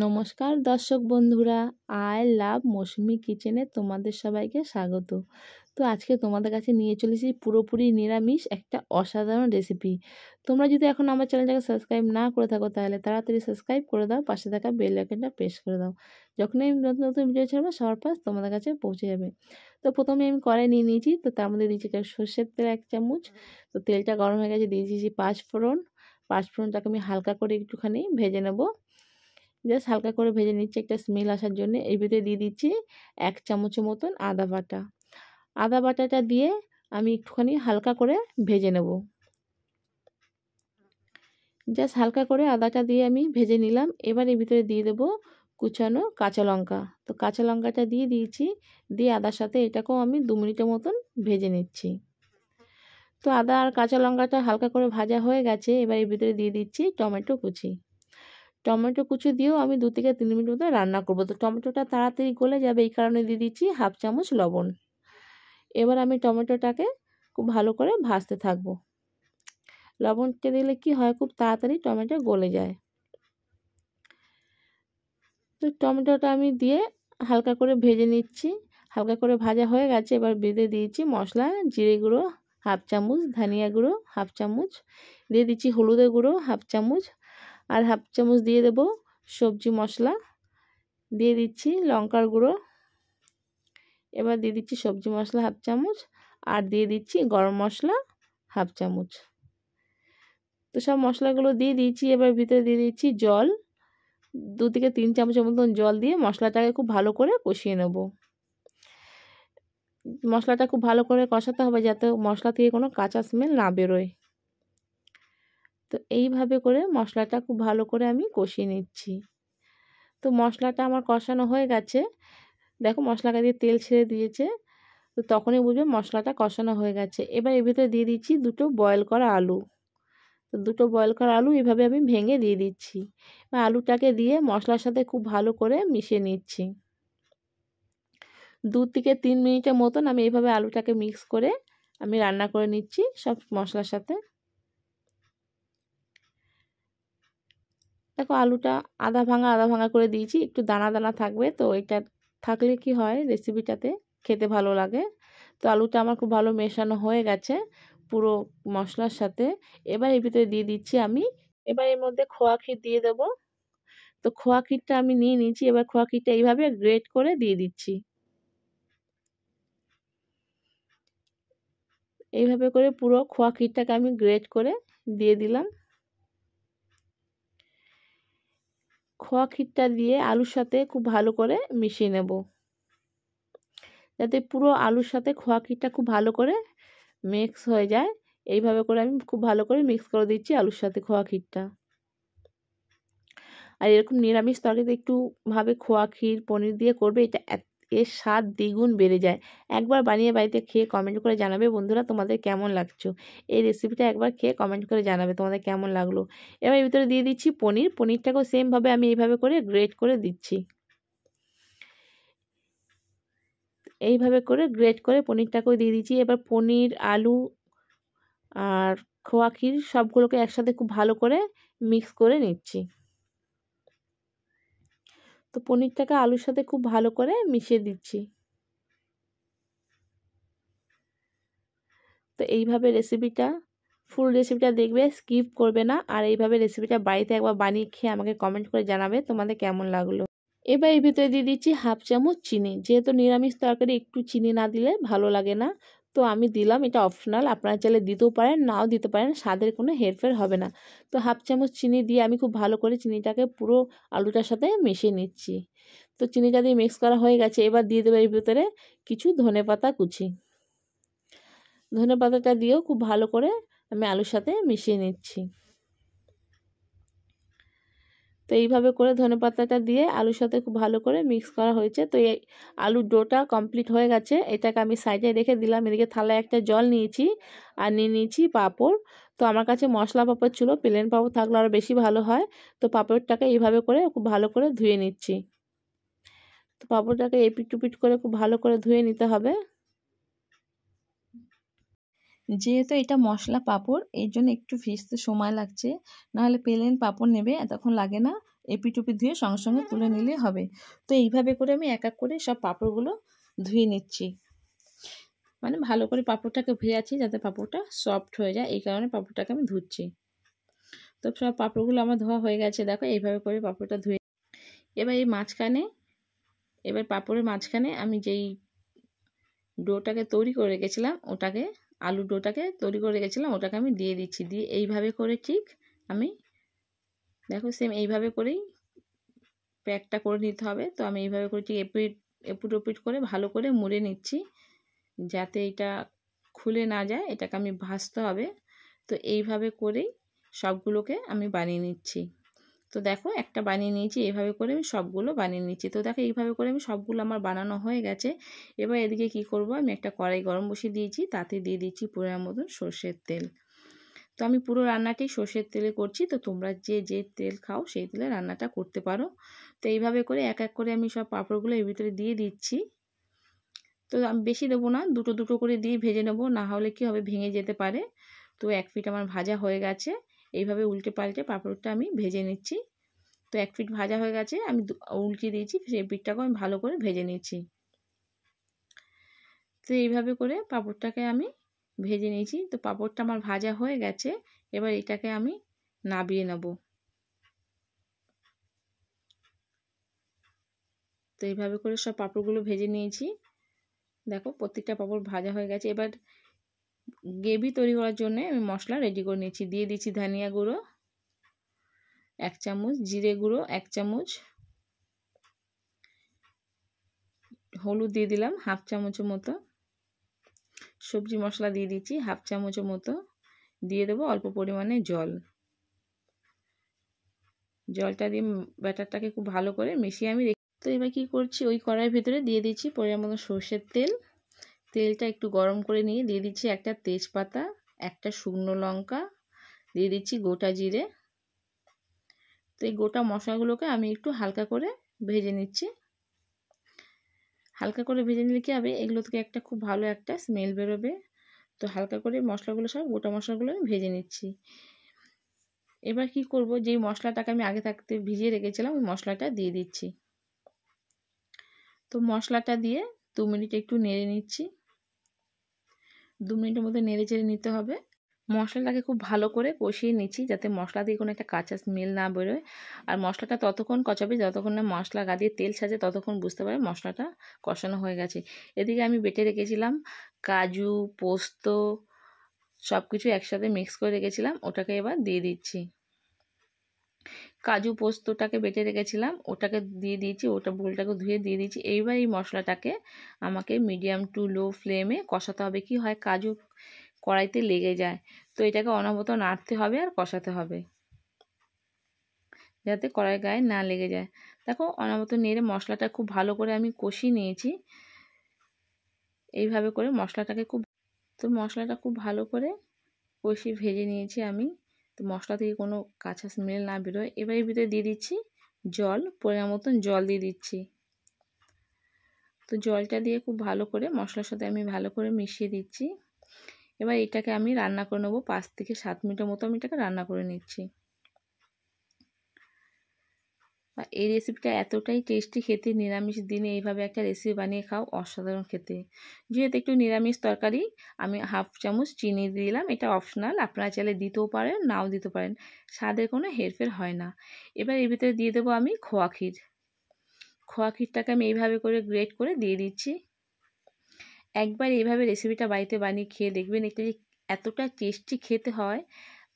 নমস্কার দর্শক বন্ধুরা, আই লাভ মৌসুমি কিচেনে তোমাদের সবাইকে স্বাগত। তো আজকে তোমাদের কাছে নিয়ে চলেছি পুরোপুরি নিরামিষ একটা অসাধারণ রেসিপি। তোমরা যদি এখন আমার চ্যানেলটাকে সাবস্ক্রাইব না করে থাকো তাহলে তাড়াতাড়ি সাবস্ক্রাইব করে দাও, পাশে থাকা বেল আইকনটা প্রেস করে দাও। যখনই আমি নতুন নতুন ভিডিও ছাড়বো সবার ফার্স্ট তোমাদের কাছে পৌঁছে যাবে। তো প্রথমে আমি কড়াই নিয়ে নিয়েছি, তো তার মধ্যে দিয়েছি সর্ষের তেল 1 চামচ। তো তেলটা গরম হয়ে গেছে, দিয়ে দিয়েছি 5 ফোড়ন। 5 ফোড়নটাকে আমি হালকা করে একটুখানি ভেজে নেবো। জাস্ট হালকা করে ভেজে নিচ্ছি একটা স্মেল আসার জন্য। এর ভিতরে দিয়ে দিচ্ছি 1 চামচের মতন আদা বাটা। আদা বাটাটা দিয়ে আমি একটুখানি হালকা করে ভেজে নেব। জাস্ট হালকা করে আদাটা দিয়ে আমি ভেজে নিলাম। এবার এর ভিতরে দিয়ে দেব কুচানো কাঁচা লঙ্কা। তো কাঁচা লঙ্কাটা দিয়ে দিয়েছি, দিয়ে আদার সাথে এটাকেও আমি 2 মিনিটের মতন ভেজে নিচ্ছি। তো আদা আর কাঁচা লঙ্কাটা হালকা করে ভাজা হয়ে গেছে। এবার এর ভিতরে দিয়ে দিচ্ছি টমেটো কুচি। টমেটো কুচি দিয়েও আমি 2 থেকে 3 মিনিট মতো রান্না করব। তো টমেটোটা তাড়াতাড়ি গলে যাবে, এই কারণে দিয়ে দিচ্ছি 1/2 চামচ লবণ। এবার আমি টমেটোটাকে খুব ভালো করে ভাজতে থাকবো। লবণটা দিলে কি হয়, খুব তাড়াতাড়ি টমেটো গলে যায়। তো টমেটোটা আমি দিয়ে হালকা করে ভেজে নিচ্ছি। হালকা করে ভাজা হয়ে গেছে। এবার বেঁধে দিয়েছি মশলা, জিরে গুঁড়ো 1/2 চামচ, ধনিয়া গুঁড়ো 1/2 চামচ, দিয়ে দিচ্ছি হলুদের গুঁড়ো 1/2 চামচ, আর 1/2 চামচ দিয়ে দেব সবজি মশলা, দিয়ে দিচ্ছি লঙ্কার গুঁড়ো। এবার দিয়ে দিচ্ছি সবজি মশলা 1/2 চামচ, আর দিয়ে দিচ্ছি গরম মশলা 1/2 চামচ। তো সব মশলাগুলো দিয়ে দিয়েছি। এবার ভিতরে দিয়ে দিচ্ছি জল, 2 থেকে 3 চামচের মতন জল দিয়ে মশলাটাকে খুব ভালো করে কষিয়ে নেব। মশলাটা খুব ভালো করে কষাতে হবে যাতে মশলা থেকে কোনো কাঁচা স্মেল না বেরোয়। তো এইভাবে করে মশলাটা খুব ভালো করে আমি কষিয়ে নিচ্ছি। তো মশলাটা আমার কষানো হয়ে গেছে। দেখো মশলাটা দিয়ে তেল ছেড়ে দিয়েছে। তো তখনই বুঝবে মশলাটা কষানো হয়ে গেছে। এবার এর ভিতরে দিয়ে দিচ্ছি 2টো বয়েল করা আলু। তো 2টো বয়েল করা আলু এভাবে আমি ভেঙে দিয়ে দিচ্ছি। আলুটাকে দিয়ে মশলার সাথে খুব ভালো করে মিশিয়ে নিচ্ছি। 2 থেকে 3 মিনিটের মতন আমি এইভাবে আলুটাকে মিক্স করে আমি রান্না করে নিচ্ছি সব মশলার সাথে। দেখো আলুটা আধা ভাঙা করে দিয়েছি, একটু দানা দানা থাকবে। তো এটা থাকলে কি হয় রেসিপিটাতে খেতে ভালো লাগে। তো আলুটা আমার খুব ভালো মেশানো হয়ে গেছে পুরো মশলার সাথে। এবার এর ভিতরে দিয়ে দিচ্ছি আমি, এবার এর মধ্যে খোয়া ক্ষীর দিয়ে দেব। তো খোয়া ক্ষীরটা আমি নিয়ে নিয়েছি। এবার খোয়া ক্ষীরটা এইভাবে গ্রেট করে দিয়ে দিচ্ছি। এইভাবে করে পুরো খোয়া ক্ষীরটাকে আমি গ্রেট করে দিয়ে দিলাম। খোয়া ক্ষীরটা দিয়ে আলুর সাথে খুব ভালো করে মিশিয়ে নেব, যাতে পুরো আলুর সাথে খোয়া ক্ষীরটা খুব ভালো করে মিক্স হয়ে যায়। এইভাবে করে আমি খুব ভালো করে মিক্স করে দিচ্ছি আলুর সাথে খোয়া ক্ষীরটা। আর এরকম নিরামিষ তরকারিতে একটু ভাবে খোয়া ক্ষীর পনির দিয়ে করবে, এটা এর স্বাদ দ্বিগুণ বেড়ে যায়। একবার বানিয়ে বাড়িতে খেয়ে কমেন্ট করে জানাবে বন্ধুরা তোমাদের কেমন লাগছো। এই রেসিপিটা একবার খেয়ে কমেন্ট করে জানাবে তোমাদের কেমন লাগলো। এবার এর ভিতরে দিয়ে দিচ্ছি পনির। পনিরটাকেও সেমভাবে আমি এইভাবে করে গ্রেট করে দিচ্ছি। এইভাবে করে গ্রেট করে পনিরটাকেও দিয়ে দিচ্ছি। এবার পনির, আলু আর খোয়া ক্ষীর সবগুলোকে একসাথে খুব ভালো করে মিক্স করে নিচ্ছি। তো পনিরটাকে আলুর সাথে খুব ভালো করে মিশিয়ে দিচ্ছি। তো এইভাবে ফুল রেসিপিটা দেখবে, স্কিপ করবে না। আর এইভাবে রেসিপিটা বাড়িতে একবার বানিয়ে খেয়ে আমাকে কমেন্ট করে জানাবে তোমাদের কেমন লাগলো। এবার এর ভিতরে দিয়ে দিচ্ছি 1/2 চামচ চিনি। যেহেতু নিরামিষ তরকারি একটু চিনি না দিলে ভালো লাগে না, তো আমি দিলাম। এটা অপশনাল, আপনারা চাইলে দিতেও পারেন, নাও দিতে পারেন, স্বাদের কোনো হেরফের হবে না। তো 1/2 চামচ চিনি দিয়ে আমি খুব ভালো করে চিনিটাকে পুরো আলুটার সাথে মিশিয়ে নিচ্ছি। তো চিনিটা দিয়ে মিক্স করা হয়ে গেছে। এবার দিয়ে দেবো এর ভিতরে কিছু ধনেপাতা কুচি। ধনেপাতাটা দিয়েও খুব ভালো করে আমি আলুর সাথে মিশিয়ে নিচ্ছি। তো এইভাবে করে ধনেপাতাটা দিয়ে আলুর সাথে খুব ভালো করে মিক্স করা হয়েছে। তো এই আলুর ডোটা কমপ্লিট হয়ে গেছে। এটাকে আমি সাইডে রেখে দিলাম। এদিকে থালায় একটা জল নিয়েছি আর নিয়ে নিয়েছি পাঁপড়। তো আমার কাছে মশলা পাঁপড় ছিল, প্লেন পাঁপড় থাকলে আরও বেশি ভালো হয়। তো পাঁপড়টাকে এইভাবে করে খুব ভালো করে ধুয়ে নিচ্ছি। তো পাঁপড়টাকে এপিট টুপিট করে খুব ভালো করে ধুয়ে নিতে হবে। যেহেতু এটা মশলা পাঁপড়, এই জন্য একটু ভিজতে সময় লাগছে, নাহলে প্লেন পাঁপড় নেবে এতক্ষণ লাগে না। এপিটুপি ধুয়ে সঙ্গে সঙ্গে তুলে নিলে হবে। তো এইভাবে করে আমি এক এক করে সব পাঁপড়গুলো ধুয়ে নিচ্ছি, মানে ভালো করে পাঁপড়টাকে ভেজাচ্ছি যাতে পাঁপড়টা সফট হয়ে যায়, এই কারণে পাঁপড়টাকে আমি ধুচ্ছি। তো সব পাঁপড়গুলো আমার ধোয়া হয়ে গেছে, দেখো এইভাবে করে পাঁপড়টা ধুয়ে। এবার এই মাঝখানে, এবার পাঁপড়ের মাঝখানে আমি যেই ডোটাকে তৈরি করে রেখেছিলাম, ওটাকে আলুর ডোটাকে তৈরি করে রেখেছিলাম ওটাকে আমি দিয়ে দিচ্ছি। দিয়ে এইভাবে করে ঠিক আমি দেখো সেম এইভাবে করেই প্যাকটা করে নিতে হবে। তো আমি এইভাবে করে ঠিক এপুট ওপিট করে ভালো করে মুড়ে নিচ্ছি যাতে এটা খুলে না যায়, এটাকে আমি ভাজতে হবে। তো এইভাবে করেই সবগুলোকে আমি বানিয়ে নিচ্ছি। তো দেখো একটা বানিয়ে নিয়েছি, এইভাবে করে আমি সবগুলো বানিয়ে নিচ্ছি। তো দেখো এইভাবে করে আমি সবগুলো আমার বানানো হয়ে গেছে। এবার এদিকে কি করব, আমি একটা কড়াই গরম বসিয়ে দিয়েছি, তাতে দিয়ে দিচ্ছি পরিমাণ মতন সর্ষের তেল। তো আমি পুরো রান্নাটি সর্ষের তেলে করছি, তো তোমরা যে যে তেল খাও সেই তেলে রান্নাটা করতে পারো। তো এইভাবে করে এক এক করে আমি সব পাঁপড়গুলো এর ভিতরে দিয়ে দিচ্ছি। তো আমি বেশি দেবো না, দুটো দুটো করে দিয়ে ভেজে নেবো, না হলে কি হবে ভেঙে যেতে পারে। তো এক পিঠ আমার ভাজা হয়ে গেছে, এইভাবে উল্টে পাল্টে পাঁপড়টা আমি ভেজে নিচ্ছি। তো এক পিঠ ভাজা হয়ে গেছে, আমি উল্টে দিয়েছি, সেই পিঠটাকেও আমি ভালো করে ভেজে নিচ্ছি। তো এইভাবে করে পাঁপড়টাকে আমি ভেজে নিয়েছি। তো পাঁপড়টা আমার ভাজা হয়ে গেছে, এবার এটাকে আমি নাবিয়ে নেব। তো এইভাবে করে সব পাঁপড়গুলো ভেজে নিয়েছি, দেখো প্রত্যেকটা পাঁপড় ভাজা হয়ে গেছে। এবার গ্রেভি তৈরি করার জন্য আমি মশলা রেডি করে নিয়েছি। দিয়ে দিচ্ছি ধনিয়া গুঁড়ো 1 চামচ, জিরে গুঁড়ো 1 চামচ, হলুদ দিয়ে দিলাম 1/2 চামচের মতো, সবজি মশলা দিয়ে দিচ্ছি 1/2 চামচের মতো, দিয়ে দেবো অল্প পরিমাণে জল। জলটা দিয়ে ব্যাটারটাকে খুব ভালো করে মিশিয়ে আমি তো এবার কী করছি, ওই কড়াইয়ের ভিতরে দিয়ে দিচ্ছি পরিমাণ মতো সর্ষের তেল। তেলটা একটু গরম করে নিয়ে দিয়ে দিচ্ছি একটা তেজপাতা, একটা শুকনো লঙ্কা, দিয়ে দিচ্ছি গোটা জিরে। তো এই গোটা মশলাগুলোকে আমি একটু হালকা করে ভেজে নিচ্ছি। হালকা করে ভেজে নিলে কী হবে, এগুলো থেকে একটা খুব ভালো একটা স্মেল বেরোবে। তো হালকা করে মশলাগুলো সব গোটা মশলাগুলো আমি ভেজে নিচ্ছি। এবার কি করব, যেই মশলাটাকে আমি আগে থাকতে ভিজিয়ে রেখেছিলাম ওই মশলাটা দিয়ে দিচ্ছি। তো মশলাটা দিয়ে 2 মিনিট একটু নেড়ে নিচ্ছি। 2 মিনিটের মধ্যে নেড়ে চেড়ে নিতে হবে। মশলাটাকে খুব ভালো করে কষিয়ে নিচ্ছি যাতে মশলা দিয়ে কোনো একটা কাঁচা স্মেল না বেরোয়। আর মশলাটা ততক্ষণ কষাবে যতক্ষণ না মশলা গা দিয়ে তেল ছাড়ছে, ততক্ষণ বুঝতে পারে মশলাটা কষানো হয়ে গেছে। এদিকে আমি বেটে রেখেছিলাম কাজু, পোস্ত সব কিছু একসাথে মিক্স করে রেখেছিলাম, ওটাকে এবার দিয়ে দিচ্ছি। কাজু পোস্তটাকে বেটে রেখেছিলাম ওটাকে দিয়ে দিয়েছি, ওটা বোলটাকে ধুয়ে দিয়ে দিয়েছি। এইবার এই মশলাটাকে আমাকে মিডিয়াম টু লো ফ্লেমে কষাতে হবে। কি হয়, কাজু কড়াইতে লেগে যায়, তো এটাকে অনবরত নাড়তে হবে আর কষাতে হবে যাতে কড়াই গায়ে না লেগে যায়। দেখো অনবরত নেড়ে মশলাটা খুব ভালো করে আমি কষিয়ে নিয়েছি। এইভাবে করে মশলাটাকে মশলাটা খুব ভালো করে কষিয়ে ভেজে নিয়েছি আমি। তো মশলা থেকে কোনো কাঁচা স্মেল না বেরোয়। এবার এর ভিতরে দিয়ে দিচ্ছি জল, পরিমাণ মতন জল দিয়ে দিচ্ছি। তো জলটা দিয়ে খুব ভালো করে মশলার সাথে আমি ভালো করে মিশিয়ে দিচ্ছি। এবার এটাকে আমি রান্না করে নেবো 5 থেকে 7 মিনিটের মতো আমি এটাকে রান্না করে নিচ্ছি। এই রেসিপিটা এতটাই টেস্টি খেতে, নিরামিষ দিনে এইভাবে একটা রেসিপি বানিয়ে খাও, অসাধারণ খেতে। যেহেতু একটু নিরামিষ তরকারি, আমি 1/2 চামচ চিনি দিলাম, এটা অপশনাল, আপনারা চাইলে দিতেও পারেন নাও দিতে পারেন, স্বাদের কোনো হেরফের হয় না। এবার এর ভিতরে দিয়ে দেবো আমি খোয়া ক্ষীর। খোয়া ক্ষীরটাকে আমি এইভাবে করে গ্রেট করে দিয়ে দিচ্ছি। একবার এইভাবে রেসিপিটা বাড়িতে বানিয়ে খেয়ে দেখবেন, এটা যে এতটা টেস্টি খেতে হয়,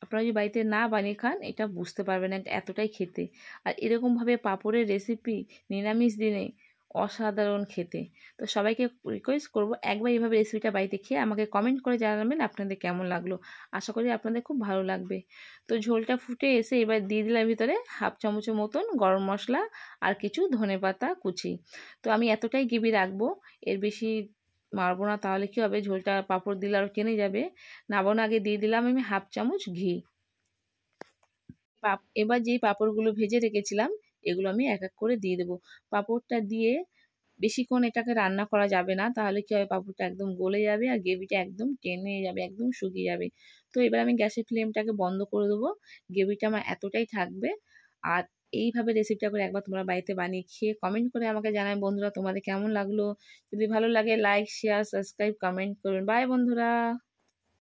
আপনারা যদি বাড়িতে না বানিয়ে খান এটা বুঝতে পারবেন না এতটাই খেতে। আর এরকমভাবে পাঁপড়ের রেসিপি নিরামিষ দিনে অসাধারণ খেতে। তো সবাইকে রিকোয়েস্ট করব একবার এইভাবে রেসিপিটা বাড়িতে খেয়ে আমাকে কমেন্ট করে জানাবেন আপনাদের কেমন লাগলো। আশা করি আপনাদের খুব ভালো লাগবে। তো ঝোলটা ফুটে এসে এবার দিয়ে দিলাম ভিতরে 1/2 চামচের মতন গরম মশলা আর কিছু ধনেপাতা কুচি। তো আমি এতটাই গ্রেভি রাখবো, এর বেশি মারবো না, তাহলে কী হবে ঝোলটা পাঁপড় দিলে আরও টেনে যাবে। নামানোর আগে দিয়ে দিলাম আমি 1/2 চামচ ঘি। এবার যেই পাঁপড়গুলো ভেজে রেখেছিলাম এগুলো আমি এক এক করে দিয়ে দেবো। পাঁপড়টা দিয়ে বেশিক্ষণ এটাকে রান্না করা যাবে না, তাহলে কী হবে পাঁপড়টা একদম গলে যাবে আর গ্রেভিটা একদম টেনে যাবে, একদম শুকিয়ে যাবে। তো এবার আমি গ্যাসের ফ্লেমটাকে বন্ধ করে দেবো। গ্রেভিটা আমার এতটাই থাকবে। আর এইভাবে রেসিপিটা করে একবার তোমরা বাড়িতে বানিয়ে খেয়ে কমেন্ট করে আমাকে জানায় বন্ধুরা তোমাদের কেমন লাগলো। যদি ভালো লাগে লাইক, শেয়ার, সাবস্ক্রাইব, কমেন্ট করবেন। বাই বন্ধুরা।